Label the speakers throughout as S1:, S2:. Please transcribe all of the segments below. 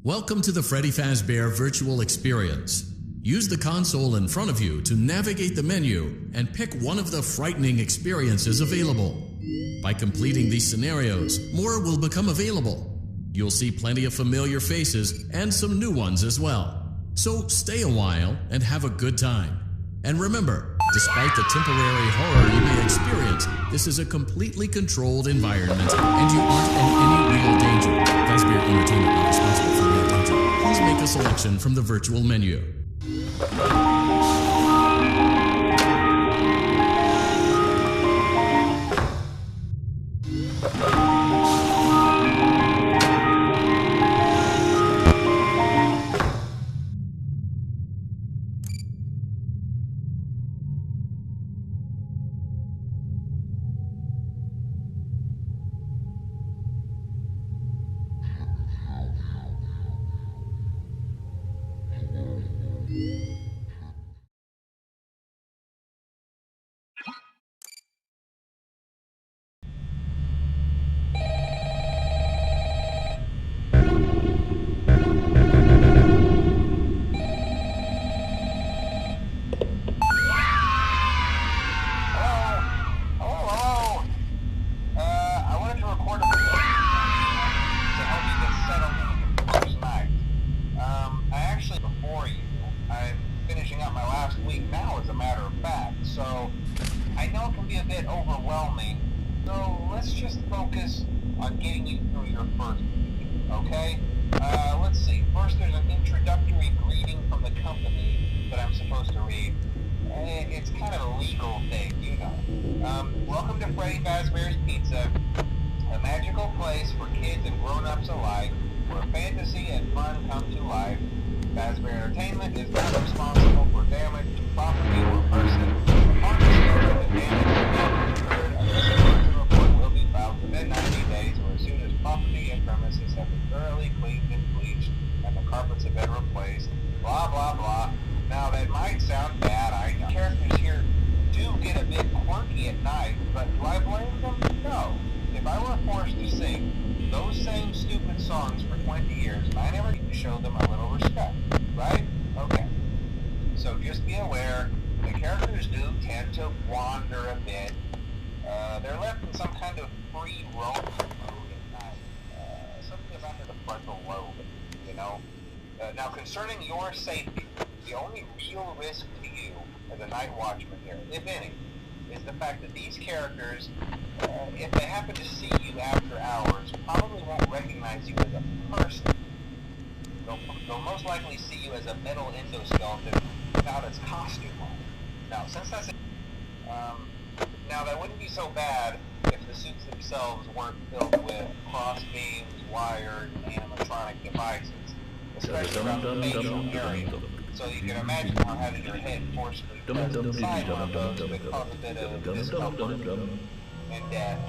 S1: Welcome to the Freddy Fazbear virtual experience. Use the console in front of you to navigate the menu and pick one of the frightening experiences available. By completing these scenarios, more will become available. You'll see plenty of familiar faces and some new ones as well. So stay a while and have a good time. And remember, despite the temporary horror you may experience, this is a completely controlled environment and you aren't in any real danger. Fazbear Entertainment not responsible for real danger. Please make a selection from the virtual menu.
S2: So I know it can be a bit overwhelming, so let's just focus on getting you through your first week, okay? Let's see. First, there's an introductory greeting from the company that I'm supposed to read. It's kind of a legal thing, you know. Welcome to Freddy Fazbear's Pizza, a magical place for kids and grown-ups alike, where fantasy and fun come to life. Fazbear Entertainment is not responsible for damage to property or person. Upon discovery that damage will be incurred, a disclosure report will be filed within 90 days or as soon as property and premises have been thoroughly cleaned and bleached and the carpets have been replaced. Blah, blah, blah. Now, that might sound bad, I know. Characters here do get a bit quirky at night, but do I blame them? No. If I were forced to sing those same stupid songs for 20 years, I never need to show them a little respect, right? Okay. So just be aware, the characters do tend to wander a bit. They're left in some kind of free roaming mode at night. Something about the frontal lobe, you know? Now, concerning your safety, the only real risk to you as a night watchman here, if any, is the fact that these characters, if they happen to see you after hours, probably won't recognize you as a person. They'll most likely see you as a metal endoskeleton without its costume on. Now, since that's now that wouldn't be so bad if the suits themselves weren't filled with cross beams, wired, and animatronic devices, especially around the facial area. So you can imagine how having your head forcibly pressed inside one of those could cause a bit of discomfort and death.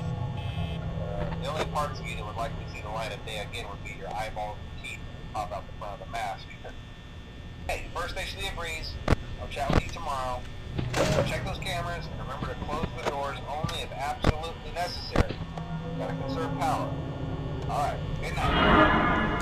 S2: The only parts of you that would likely see the light of day again would be your eyeballs and teeth that pop out the front of the mask. Hey, first station of the breeze. I'll chat with you tomorrow. Check those cameras and remember to close the doors only if absolutely necessary. Gotta conserve power. Alright, good night.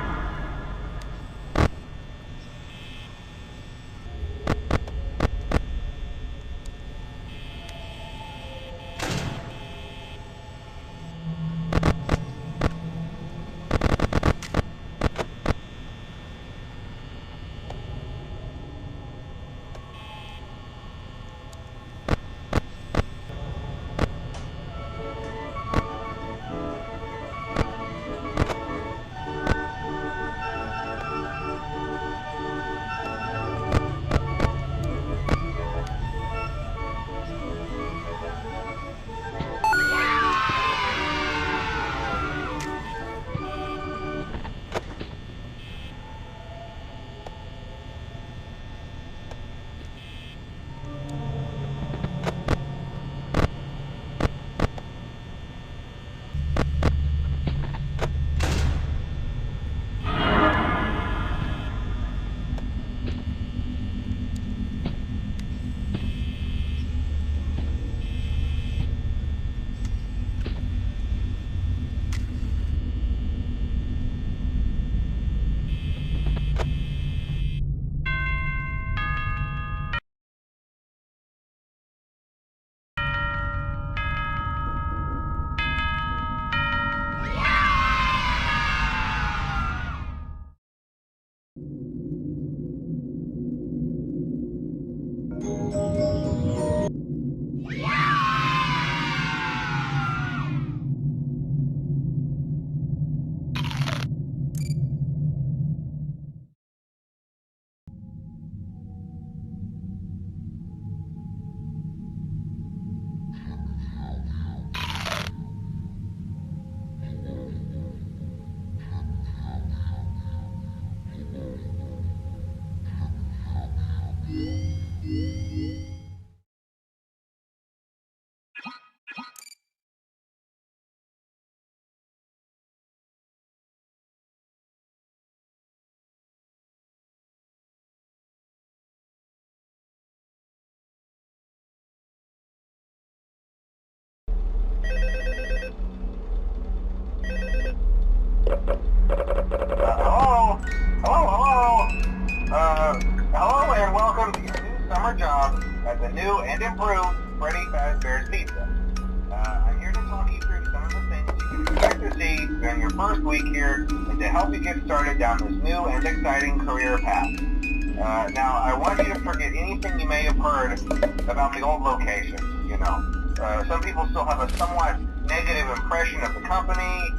S2: Hello and welcome to your new summer job at the new and improved Febby's Pizza. I'm here to talk you through some of the things you can expect to see during your first week here and to help you get started down this new and exciting career path. Now, I want you to forget anything you may have heard about the old location, you know. Some people still have a somewhat negative impression of the company.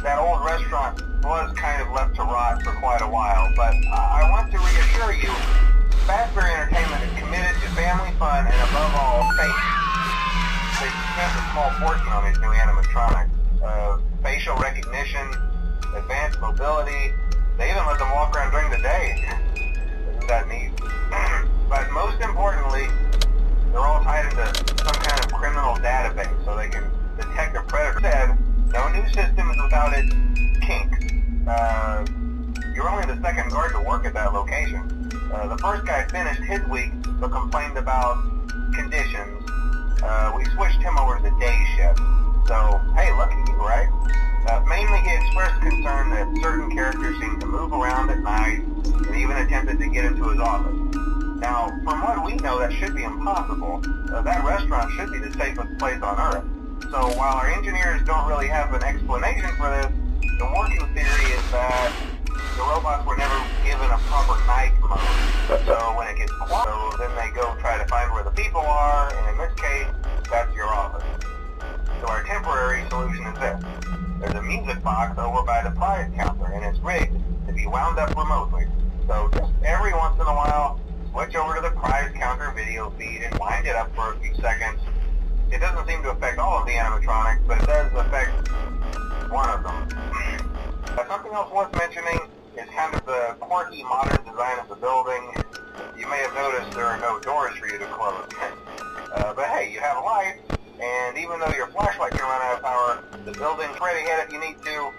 S2: That old restaurant was kind of left to rot for quite a while, but I want to reassure you, Fazbear Entertainment is committed to family fun and above all, safe. They spent a small fortune on these new animatronics. Facial recognition, advanced mobility, they even let them walk around during the day. Isn't that neat? But most importantly, they're all tied into some kind of criminal database so they can detect a predator. Said, no new system is without its kinks. You're only the second guard to work at that location. The first guy finished his week but complained about conditions. We switched him over to the day shift. So, hey, lucky you, right? Mainly he expressed concern that certain characters seemed to move around at night and even attempted to get into his office. Now, from what we know, that should be impossible. That restaurant should be the safest place on Earth. So while our engineers don't really have an explanation for this, the working theory is that the robots were never given a proper night mode. So when it gets quiet, then they go try to find where the people are, and in this case, that's your office. So our temporary solution is this. There's a music box over by the prize counter, and it's rigged to be wound up remotely. So just every once in a while, switch over to the prize counter video feed and wind it up for a few seconds. It doesn't seem to affect all of the animatronics, but it does affect one of them. Something else worth mentioning is kind of the quirky modern design of the building. You may have noticed there are no doors for you to close. But hey, you have lights, and even though your flashlight can run out of power, the building's ready ahead if you need to.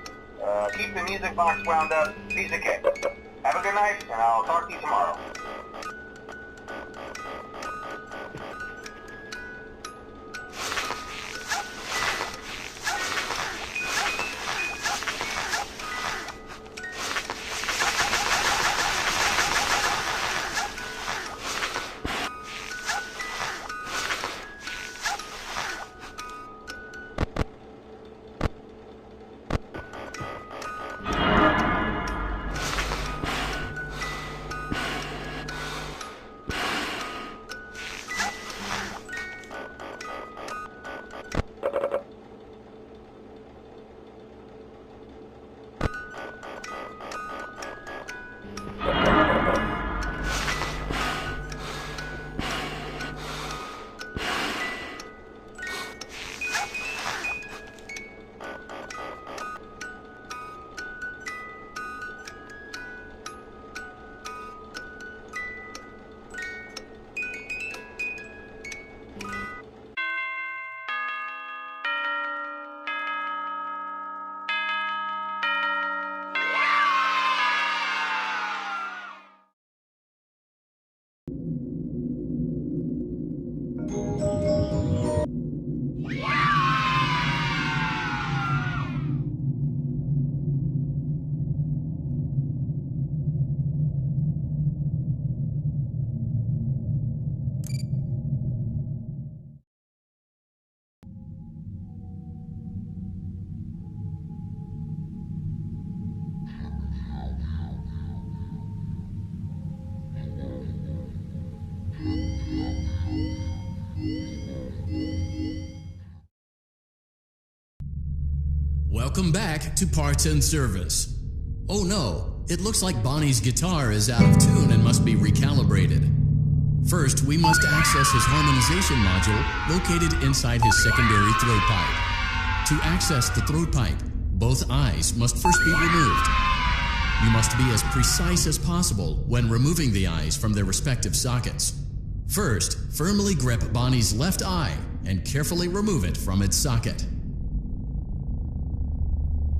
S2: Keep the music box wound up. Piece of cake. Have a good night, and I'll talk to you tomorrow.
S1: Welcome back to Parts and Service. Oh no, it looks like Bonnie's guitar is out of tune and must be recalibrated. First, we must access his harmonization module located inside his secondary throat pipe. To access the throat pipe, both eyes must first be removed. You must be as precise as possible when removing the eyes from their respective sockets. First, firmly grip Bonnie's left eye and carefully remove it from its socket.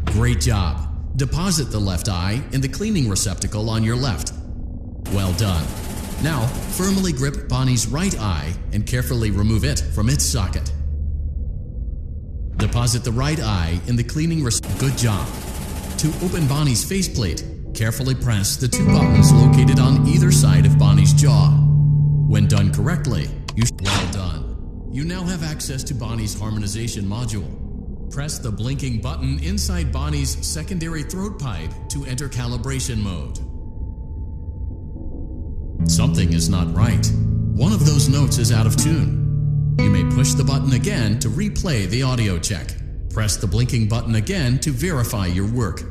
S1: Great job! Deposit the left eye in the cleaning receptacle on your left. Well done. Now, firmly grip Bonnie's right eye and carefully remove it from its socket. Deposit the right eye in the cleaning receptacle. Good job. To open Bonnie's faceplate, carefully press the two buttons located on either side of Bonnie's jaw. When done correctly, well done. You now have access to Bonnie's harmonization module. Press the blinking button inside Bonnie's secondary throat pipe to enter calibration mode. Something is not right. One of those notes is out of tune. You may push the button again to replay the audio check. Press the blinking button again to verify your work.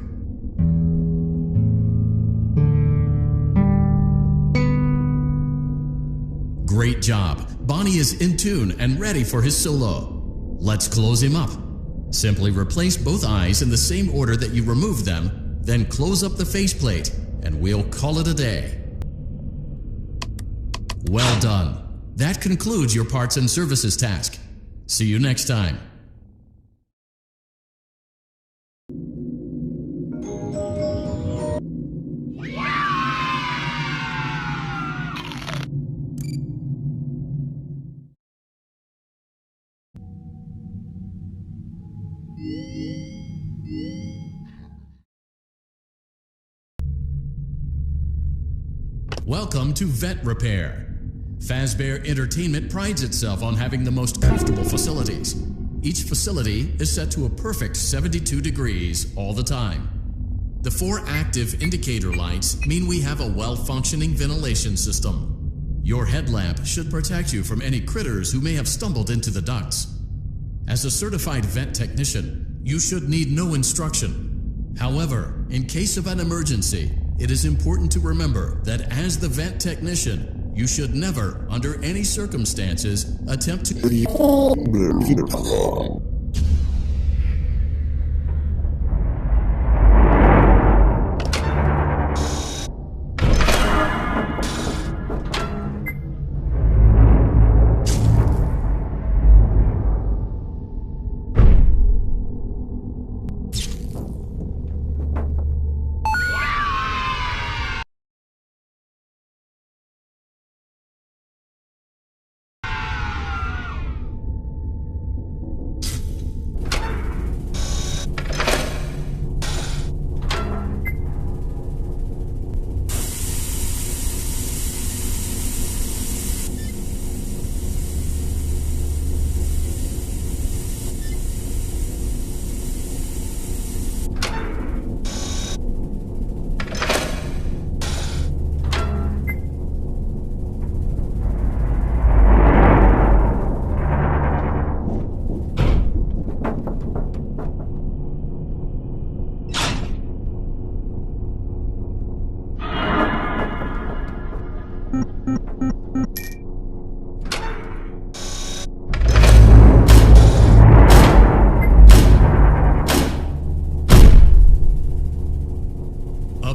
S1: Great job! Bonnie is in tune and ready for his solo. Let's close him up. Simply replace both eyes in the same order that you removed them, then close up the faceplate, and we'll call it a day. Well done. That concludes your parts and services task. See you next time. Welcome to Vet Repair. Fazbear Entertainment prides itself on having the most comfortable facilities. Each facility is set to a perfect 72 degrees all the time. The 4 active indicator lights mean we have a well-functioning ventilation system. Your headlamp should protect you from any critters who may have stumbled into the ducts. As a certified vet technician, you should need no instruction. However, in case of an emergency, it is important to remember that as the vet technician, you should never, under any circumstances, attempt to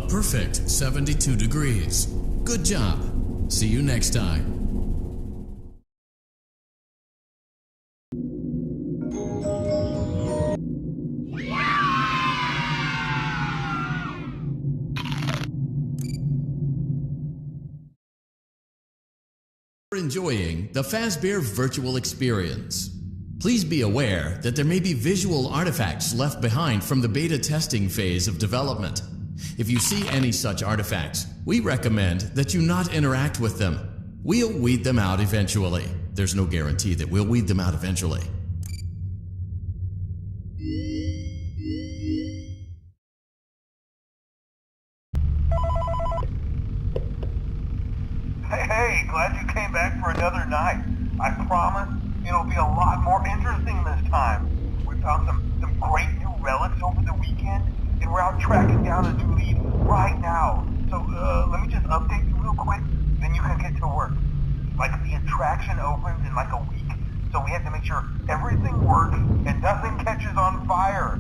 S1: perfect 72 degrees. Good job. See you next time. Enjoying the Fazbear virtual experience. Please be aware that there may be visual artifacts left behind from the beta testing phase of development. If you see any such artifacts, we recommend that you not interact with them. We'll weed them out eventually. There's no guarantee that we'll weed them out eventually.
S3: Hey, glad you came back for another night. I promise it'll be a lot more interesting this time. We found some great new relics over the weekend, and we're out tracking down a new lead right now. So let me just update you real quick, then you can get to work. Like, the attraction opens in like a week, so we have to make sure everything works and nothing catches on fire.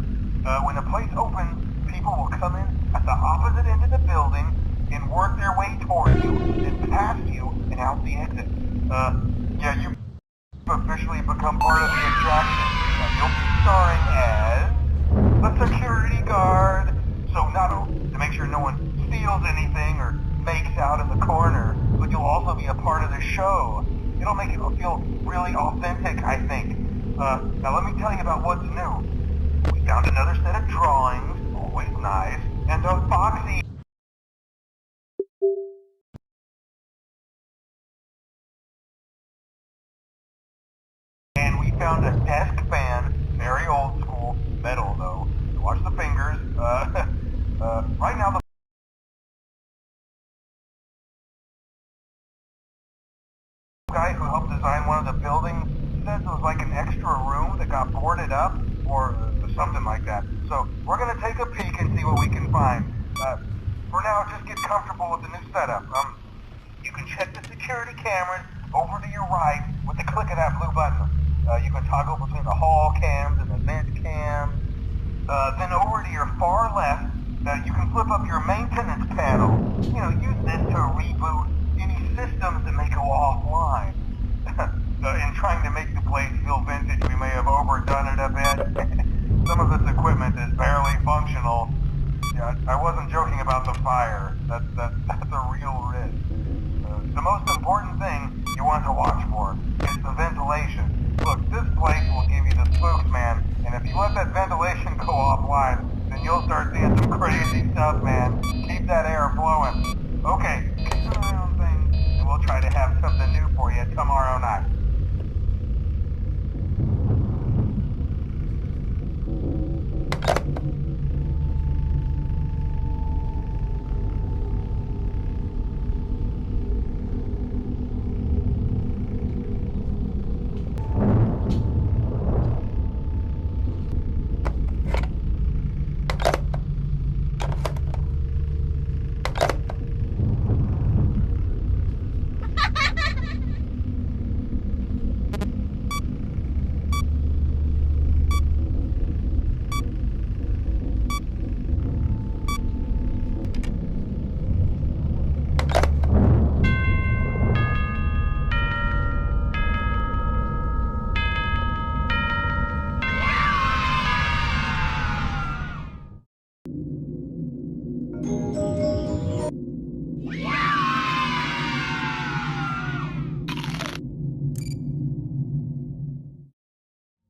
S3: When the place opens, people will come in at the opposite end of the building and work their way towards you, then past you, and out the exit. become part of the attraction. You'll be starring as the security guard. So not only to make sure no one steals anything or makes out in the corner, but you'll also be a part of the show. It'll make it feel really authentic, I think. Now let me tell you about what's new. We found another set of drawings, always nice, and a Foxy. And we found a desk fan, very old school, metal though. Watch the fingers. Right now the guy who helped design one of the buildings says it was like an extra room that got boarded up, or something like that. So we're gonna take a peek and see what we can find. For now, just get comfortable with the new setup. You can check the security cameras over to your right with the click of that blue button. You can toggle between the hall cams and the vent cams. Then over to your far left, you can flip up your maintenance panel. You know, use this to reboot any systems that may go offline. In trying to make the place feel vintage, we may have overdone it a bit. Some of this equipment is barely functional. Yeah, I wasn't joking about the fire. That's a real risk. The most important thing you want to watch for is the ventilation. Look, this place will give you the spooks, man. And if you let that ventilation go offline, then you'll start seeing some crazy stuff, man. Keep that air flowing. Okay, keep doing your own thing, and we'll try to have something new for you tomorrow night.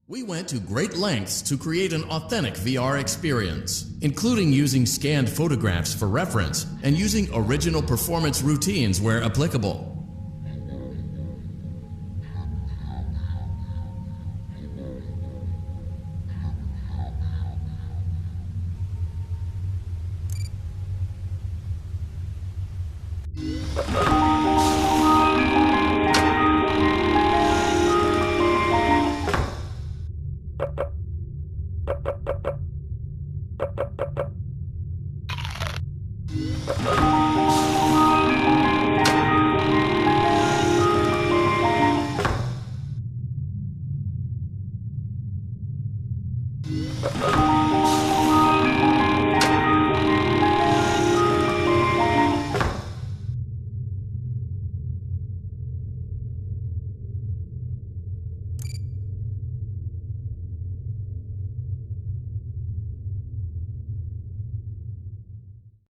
S1: We went to great lengths to create an authentic VR experience, including using scanned photographs for reference and using original performance routines where applicable.